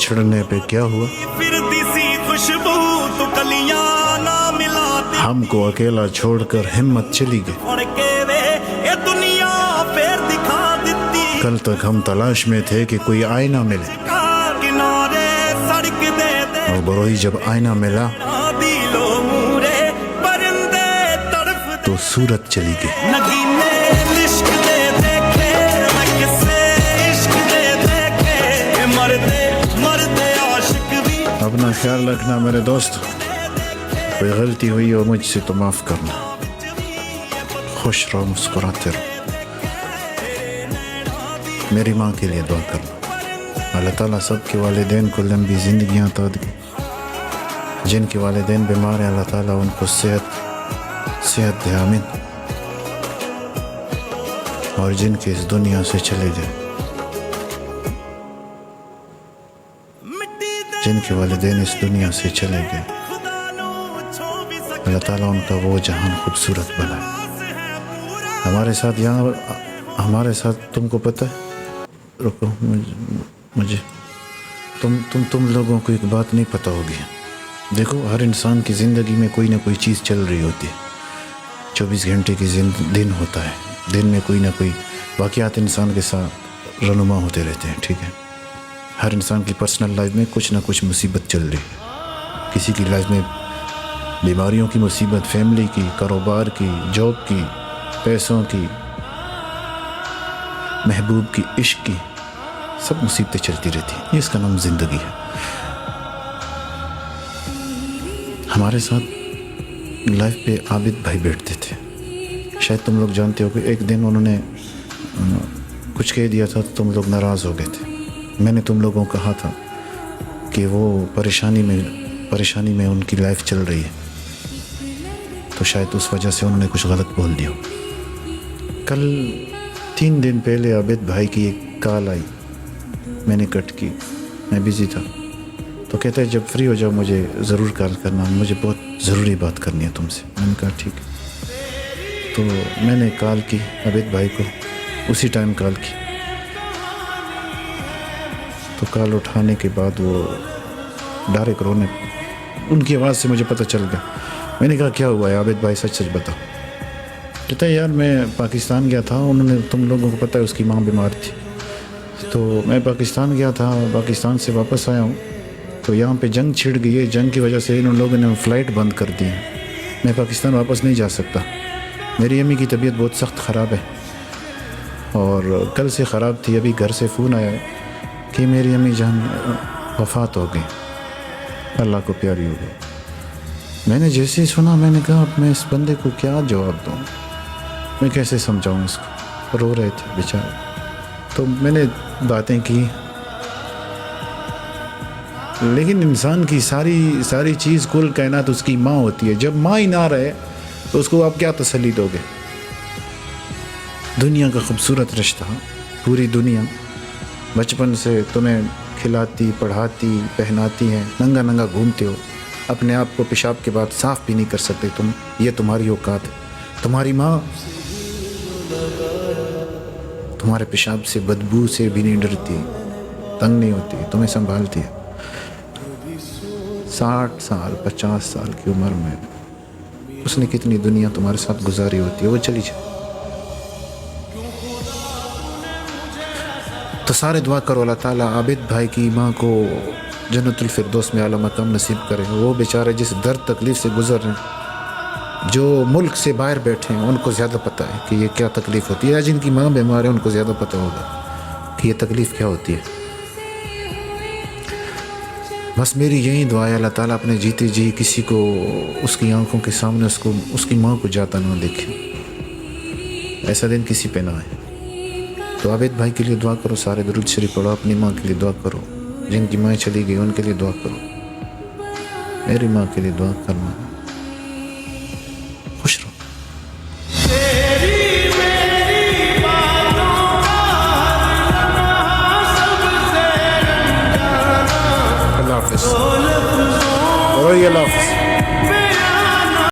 بچھڑنے پہ کیا ہوا؟ ہم کو اکیلا چھوڑ کر ہمت چلی گئی۔ کل تک ہم تلاش میں تھے کہ کوئی آئینہ ملے، اور بروئی جب آئینہ ملا تو صورت چلی گئی۔ اپنا خیال رکھنا میرے دوست، کوئی غلطی ہوئی ہو مجھ سے تو معاف کرنا۔ خوش رہو، مسکراتے رہو۔ میری ماں کے لیے دعا کرنا، اللہ تعالیٰ سب کے والدین کو لمبی زندگیاں عطا دے۔ جن کے والدین بیمار ہیں اللہ تعالیٰ ان کو صحت دے، آمین۔ اور جن کے اس دنیا سے چلے گئے، جن کے والدین اس دنیا سے چلے گئے، اللہ تعالیٰ ان کا وہ جہان خوبصورت بنائے۔ ہمارے ساتھ تم کو پتہ ہے، رکو مجھے تم لوگوں کو ایک بات نہیں پتہ ہوگی۔ دیکھو، ہر انسان کی زندگی میں کوئی نہ کوئی چیز چل رہی ہوتی ہے۔ 24 گھنٹے کی دن ہوتا ہے، دن میں کوئی نہ کوئی واقعات انسان کے ساتھ رونما ہوتے رہتے ہیں، ٹھیک ہے۔ ہر انسان کی پرسنل لائف میں کچھ نہ کچھ مصیبت چل رہی ہے۔ کسی کی لائف میں بیماریوں کی مصیبت، فیملی کی، کاروبار کی، جاب کی، پیسوں کی، محبوب کی، عشق کی، سب مصیبتیں چلتی رہتی ہیں۔ یہ اس کا نام زندگی ہے۔ ہمارے ساتھ لائف پہ عابد بھائی بیٹھتے تھے، شاید تم لوگ جانتے ہو کہ ایک دن انہوں نے کچھ کہہ دیا تھا تو تم لوگ ناراض ہو گئے تھے۔ میں نے تم لوگوں کو کہا تھا کہ وہ پریشانی میں ان کی لائف چل رہی ہے، تو شاید اس وجہ سے انہوں نے کچھ غلط بول دیا۔ کل 3 دن پہلے عابد بھائی کی ایک کال آئی، میں نے کٹ کی، میں بزی تھا، تو کہتا ہے جب فری ہو جاؤ مجھے ضرور کال کرنا، مجھے بہت ضروری بات کرنی ہے تم سے۔ میں نے کہا ٹھیک ہے۔ تو میں نے کال کی عابد بھائی کو، اسی ٹائم کال کی، تو کال اٹھانے کے بعد وہ ڈائریکٹ رونے، ان کی آواز سے مجھے پتہ چل گیا۔ میں نے کہا کیا ہوا ہے عابد بھائی، سچ بتاؤ۔ کہتا ہے یار میں پاکستان گیا تھا، انہوں نے، تم لوگوں کو پتہ ہے اس کی ماں بیمار تھی، تو میں پاکستان گیا تھا، پاکستان سے واپس آیا ہوں، تو یہاں پہ جنگ چھڑ گئی ہے، جنگ کی وجہ سے ان لوگوں نے فلائٹ بند کر دی ہے، میں پاکستان واپس نہیں جا سکتا۔ میری امی کی طبیعت بہت سخت خراب ہے، اور کل سے خراب تھی۔ ابھی گھر سے فون آیا ہے کہ میری امی جان وفات ہو گئی، اللہ کو پیاری ہو گئی۔ میں نے جیسے ہی سنا میں نے کہا اب میں اس بندے کو کیا جواب دوں، میں کیسے سمجھاؤں اس کو، رو رہے تھے بیچارے۔ تو میں نے باتیں کی، لیکن انسان کی ساری چیز، کل کائنات اس کی ماں ہوتی ہے۔ جب ماں ہی نہ رہے تو اس کو آپ کیا تسلی دو گے؟ دنیا کا خوبصورت رشتہ، پوری دنیا بچپن سے تمہیں کھلاتی، پڑھاتی، پہناتی ہے، ننگا ننگا گھومتے ہو، اپنے آپ کو پیشاب کے بعد صاف بھی نہیں کر سکتے تم، یہ تمہاری اوقات ہے۔ تمہاری ماں تمہارے پیشاب سے، بدبو سے بھی نہیں ڈرتی، تنگ نہیں ہوتی، تمہیں سنبھالتی ہے۔ 60 سال 50 سال کی عمر میں اس نے کتنی دنیا تمہارے ساتھ گزاری ہوتی ہے، وہ چلی جائے تو سارے دعا کرو اللہ تعالیٰ عابد بھائی کی ماں کو جنت الفردوس میں اعلیٰ مقام نصیب کرے۔ وہ بیچارے جس درد تکلیف سے گزر رہے ہیں، جو ملک سے باہر بیٹھے ہیں، ان کو زیادہ پتہ ہے کہ یہ کیا تکلیف ہوتی ہے، یا جن کی ماں بیمار ہے ان کو زیادہ پتہ ہوگا کہ یہ تکلیف کیا ہوتی ہے۔ بس میری یہی دعا ہے اللہ تعالیٰ اپنے جیتے جی کسی کو اس کی آنکھوں کے سامنے اس کی ماں کو جاتا نہ دیکھے، ایسا دن کسی پہ نہ آئے۔ تو عابد بھائی کے لیے دعا کرو، سارے درود شریف پڑھو، اپنی ماں کے لیے دعا کرو، جن کی ماں چلی گئی ان کے لیے دعا کرو، میری ماں کے لیے دعا کرنا۔